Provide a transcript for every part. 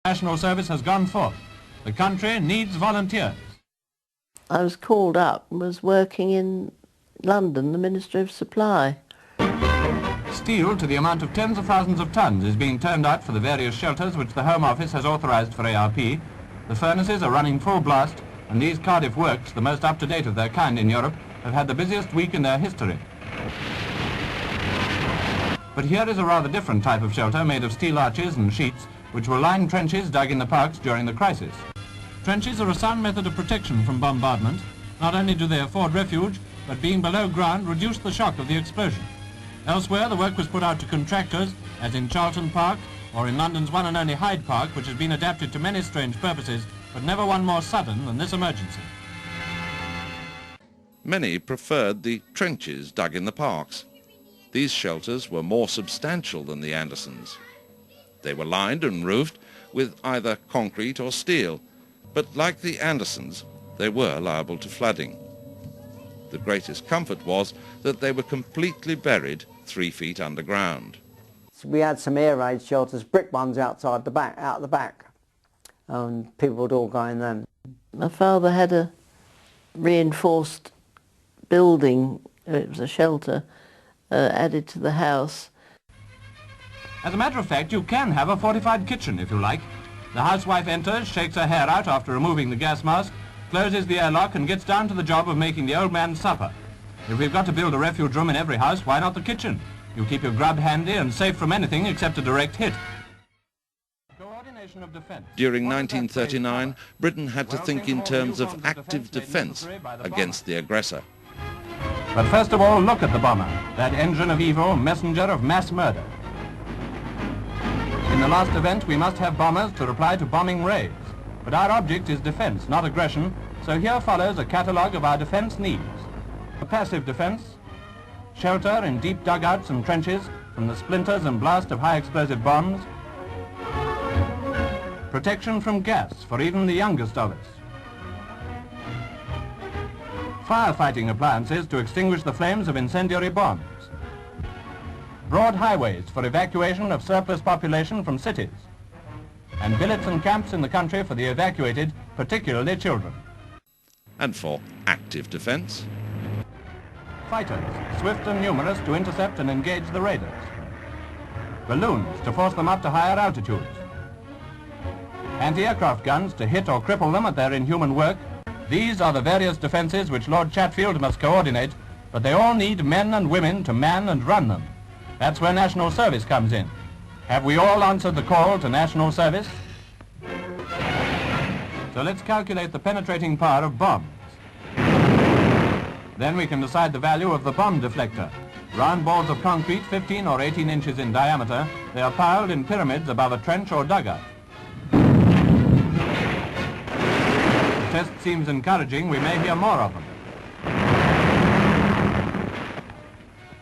National service has gone forth. The country needs volunteers. I was called up and was working in London, the Ministry of Supply. Steel to the amount of tens of thousands of tons is being turned out for the various shelters which the Home Office has authorised for ARP. The furnaces are running full blast, and these Cardiff works, the most up-to-date of their kind in Europe, have had the busiest week in their history. But here is a rather different type of shelter made of steel arches and sheets, which will line trenches dug in the parks during the crisis. Trenches are a sound method of protection from bombardment. Not only do they afford refuge, but being below ground reduce the shock of the explosion. Elsewhere, the work was put out to contractors, as in Charlton Park, or in London's one and only Hyde Park, which has been adapted to many strange purposes, but never one more sudden than this emergency. Many preferred the trenches dug in the parks. These shelters were more substantial than the Andersons. They were lined and roofed with either concrete or steel, but like the Andersons, they were liable to flooding. The greatest comfort was that they were completely buried 3 feet underground. We had some air raid shelters, brick ones out the back, and people would all go in them. My father had a reinforced building, it was a shelter, added to the house. As a matter of fact, you can have a fortified kitchen if you like. The housewife enters, shakes her hair out after removing the gas mask, closes the airlock and gets down to the job of making the old man's supper. If we've got to build a refuge room in every house, why not the kitchen? You keep your grub handy and safe from anything except a direct hit. Coordination of defense. During 1939, Britain had to think in terms of active defense against the aggressor. But first of all, look at the bomber, that engine of evil, messenger of mass murder. In the last event, we must have bombers to reply to bombing raids. But our object is defense, not aggression, so here follows a catalogue of our defense needs. A passive defense, shelter in deep dugouts and trenches from the splinters and blast of high explosive bombs, protection from gas for even the youngest of us, firefighting appliances to extinguish the flames of incendiary bombs, broad highways for evacuation of surplus population from cities, and billets and camps in the country for the evacuated, particularly children. And for active defense, fighters, swift and numerous, to intercept and engage the raiders, balloons to force them up to higher altitudes, anti-aircraft guns to hit or cripple them at their inhuman work. These are the various defences which Lord Chatfield must coordinate, but they all need men and women to man and run them. That's where national service comes in. Have we all answered the call to national service? So let's calculate the penetrating power of bombs. Then we can decide the value of the bomb deflector. Round balls of concrete 15 or 18 inches in diameter, they are piled in pyramids above a trench or dugout. The test seems encouraging, we may hear more of them.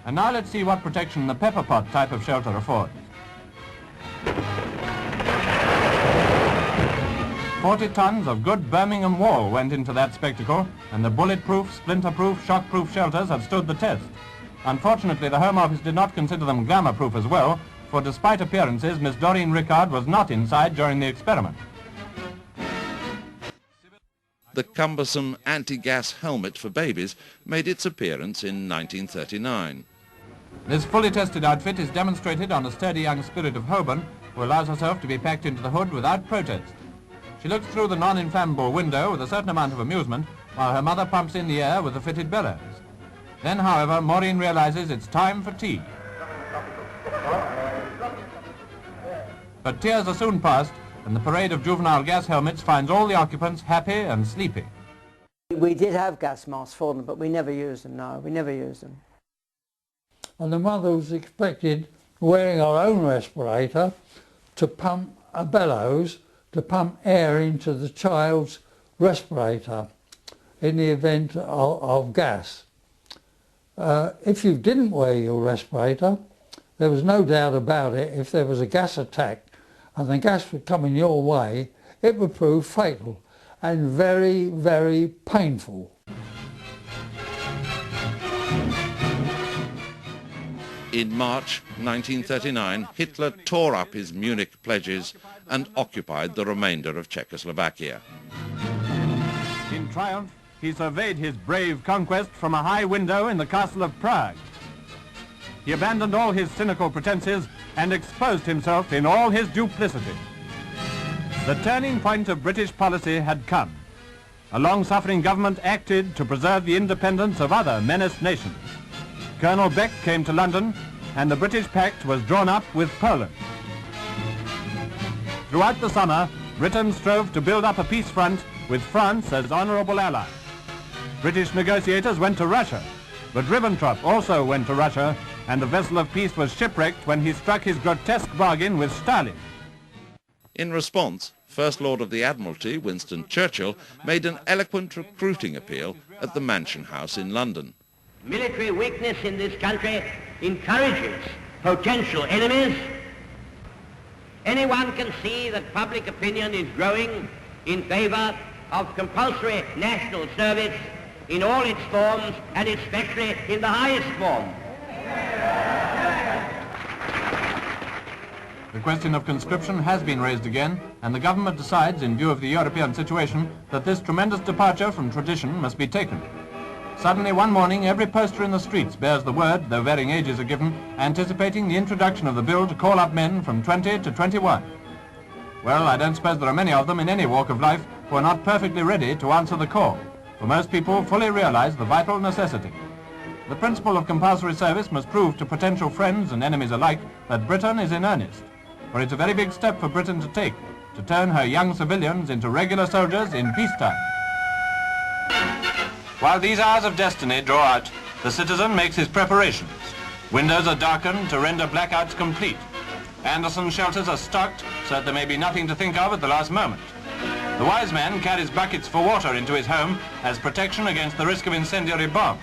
And now let's see what protection the pepper pot type of shelter affords. 40 tons of good Birmingham wall went into that spectacle, and the bulletproof, splinterproof, shockproof shelters have stood the test. Unfortunately, the Home Office did not consider them glamour-proof as well, for despite appearances, Miss Doreen Rickard was not inside during the experiment. the cumbersome anti-gas helmet for babies made its appearance in 1939. This fully tested outfit is demonstrated on a sturdy young spirit of Holborn, who allows herself to be packed into the hood without protest. She looks through the non-inflammable window with a certain amount of amusement, while her mother pumps in the air with the fitted bellows. Then, however, Maureen realizes it's time for tea. But tears are soon past, and the parade of juvenile gas helmets finds all the occupants happy and sleepy. We did have gas masks for them, but we never used them, no, we never used them. And the mother was expected, wearing her own respirator, to pump a bellows, to pump air into the child's respirator in the event of gas. If you didn't wear your respirator, there was no doubt about it, if there was a gas attack and the gas would come in your way, it would prove fatal and very, very painful. In March 1939, Hitler tore up his Munich pledges and occupied the remainder of Czechoslovakia. In triumph, he surveyed his brave conquest from a high window in the castle of Prague. He abandoned all his cynical pretenses and exposed himself in all his duplicity. The turning point of British policy had come. A long-suffering government acted to preserve the independence of other menaced nations. Colonel Beck came to London, and the British pact was drawn up with Poland. Throughout the summer, Britain strove to build up a peace front with France as honourable ally. British negotiators went to Russia, but Ribbentrop also went to Russia, and the vessel of peace was shipwrecked when he struck his grotesque bargain with Stalin. In response, First Lord of the Admiralty, Winston Churchill, made an eloquent recruiting appeal at the Mansion House in London. Military weakness in this country encourages potential enemies. Anyone can see that public opinion is growing in favour of compulsory national service in all its forms, and especially in the highest form. The question of conscription has been raised again, and the government decides, in view of the European situation, that this tremendous departure from tradition must be taken. Suddenly, one morning, every poster in the streets bears the word, though varying ages are given, anticipating the introduction of the bill to call up men from 20 to 21. Well, I don't suppose there are many of them in any walk of life who are not perfectly ready to answer the call, for most people fully realize the vital necessity. The principle of compulsory service must prove to potential friends and enemies alike that Britain is in earnest, for it's a very big step for Britain to take, to turn her young civilians into regular soldiers in peacetime. While these hours of destiny draw out, the citizen makes his preparations. Windows are darkened to render blackouts complete. Anderson shelters are stocked so that there may be nothing to think of at the last moment. The wise man carries buckets for water into his home as protection against the risk of incendiary bombs.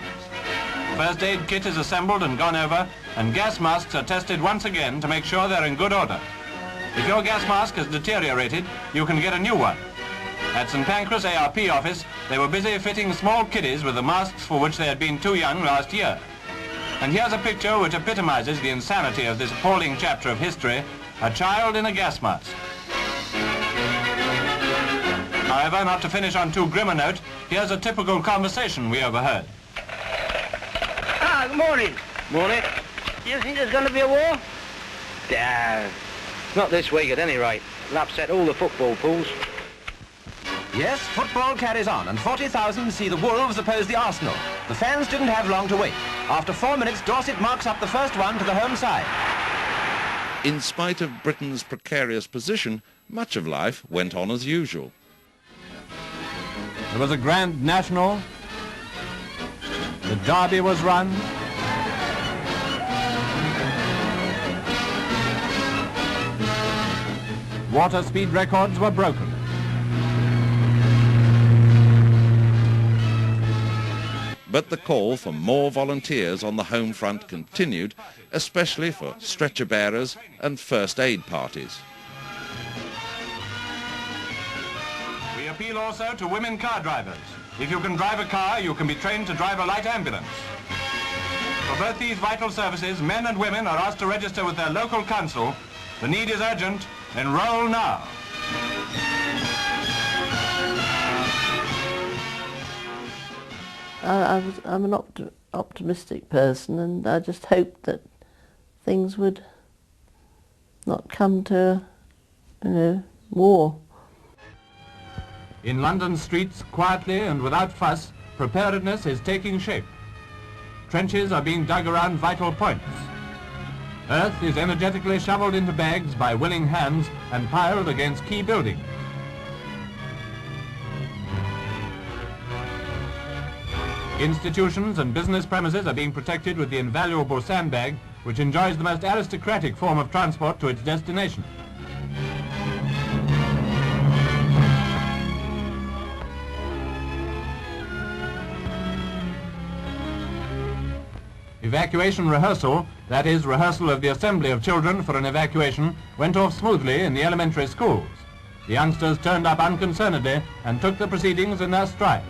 First aid kit is assembled and gone over, and gas masks are tested once again to make sure they're in good order. If your gas mask has deteriorated, you can get a new one. At St. Pancras ARP office, they were busy fitting small kiddies with the masks for which they had been too young last year. And here's a picture which epitomizes the insanity of this appalling chapter of history, a child in a gas mask. However, not to finish on too grim a note, here's a typical conversation we overheard. Ah, good morning. Morning. Do you think there's going to be a war? Not this week at any rate. It'll upset all the football pools. Yes, football carries on, and 40,000 see the Wolves oppose the Arsenal. The fans didn't have long to wait. After 4 minutes, Dorset marks up the first one to the home side. In spite of Britain's precarious position, much of life went on as usual. There was a grand national. The derby was run. Water speed records were broken. But the call for more volunteers on the home front continued, especially for stretcher bearers and first aid parties. We appeal also to women car drivers. If you can drive a car, you can be trained to drive a light ambulance. For both these vital services, men and women are asked to register with their local council. The need is urgent. Enroll now. I'm an optimistic person, and I just hoped that things would not come to, war. In London streets, quietly and without fuss, preparedness is taking shape. Trenches are being dug around vital points. Earth is energetically shoveled into bags by willing hands and piled against key buildings. Institutions and business premises are being protected with the invaluable sandbag, which enjoys the most aristocratic form of transport to its destination. Evacuation rehearsal, that is, rehearsal of the assembly of children for an evacuation, went off smoothly in the elementary schools. The youngsters turned up unconcernedly and took the proceedings in their stride.